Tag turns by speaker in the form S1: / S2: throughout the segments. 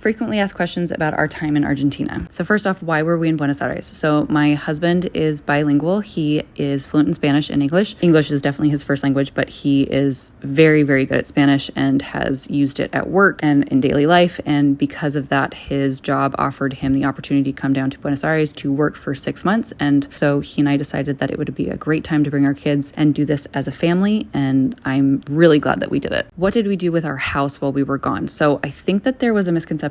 S1: Frequently asked questions about our time in Argentina. So first off, why were we in Buenos Aires? So my husband is bilingual. He is fluent in Spanish and English. English is definitely his first language, but he is very, very good at Spanish and has used it at work and in daily life. And because of that, his job offered him the opportunity to come down to Buenos Aires to work for 6 months. And so he and I decided that it would be a great time to bring our kids and do this as a family. And I'm really glad that we did it. What did we do with our house while we were gone? So I think that there was a misconception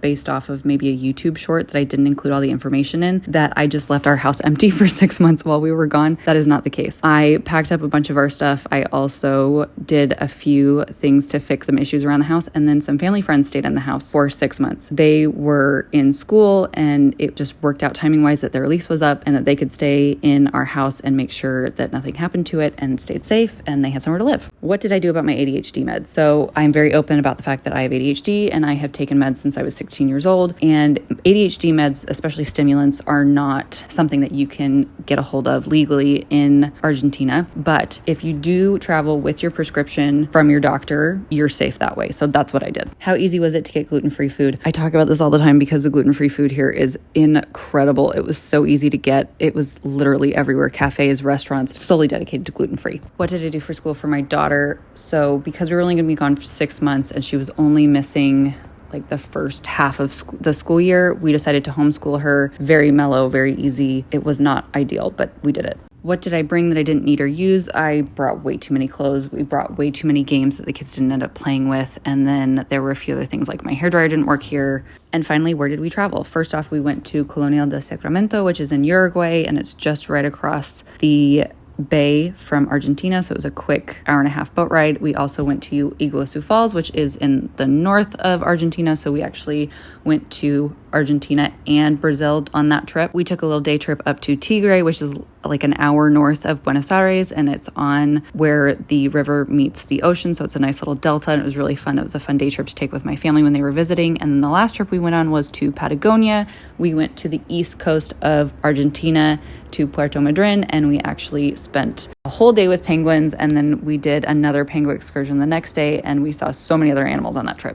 S1: based off of maybe a YouTube short that I didn't include all the information in, that I just left our house empty for 6 months while we were gone. That is not the case. I packed up a bunch of our stuff. I also did a few things to fix some issues around the house, and then some family friends stayed in the house for 6 months. They were in school, and it just worked out timing-wise that their lease was up and that they could stay in our house and make sure that nothing happened to it and stayed safe, and they had somewhere to live. What did I do about my ADHD meds? So I'm very open about the fact that I have ADHD, and I have taken meds since I was 16 years old. And ADHD meds, especially stimulants, are not something that you can get a hold of legally in Argentina. But if you do travel with your prescription from your doctor, you're safe that way. So that's what I did. How easy was it to get gluten-free food? I talk about this all the time because the gluten-free food here is incredible. It was so easy to get. It was literally everywhere. Cafes, restaurants, solely dedicated to gluten-free. What did I do for school for my daughter? So because we were only going to be gone for 6 months and she was only missing like the first half of the school year, we decided to homeschool her. Very mellow, very easy. It was not ideal, but we did it. What did I bring that I didn't need or use? I brought way too many clothes. We brought way too many games that the kids didn't end up playing with. And then there were a few other things like my hairdryer didn't work here. And finally, where did we travel? First off, we went to Colonial de Sacramento, which is in Uruguay, and it's just right across the bay from Argentina, so it was a quick hour-and-a-half boat ride. We also went to Iguazu Falls, which is in the north of Argentina, so we actually went to Argentina and Brazil on that trip. We took a little day trip up to Tigre, which is like an hour north of Buenos Aires, and it's on where the river meets the ocean, so it's a nice little delta, and it was really fun. It was a fun day trip to take with my family when they were visiting. And then the last trip we went on was to Patagonia. We went to the east coast of Argentina to Puerto Madryn, and we actually spent a whole day with penguins, and then we did another penguin excursion the next day, and we saw so many other animals on that trip.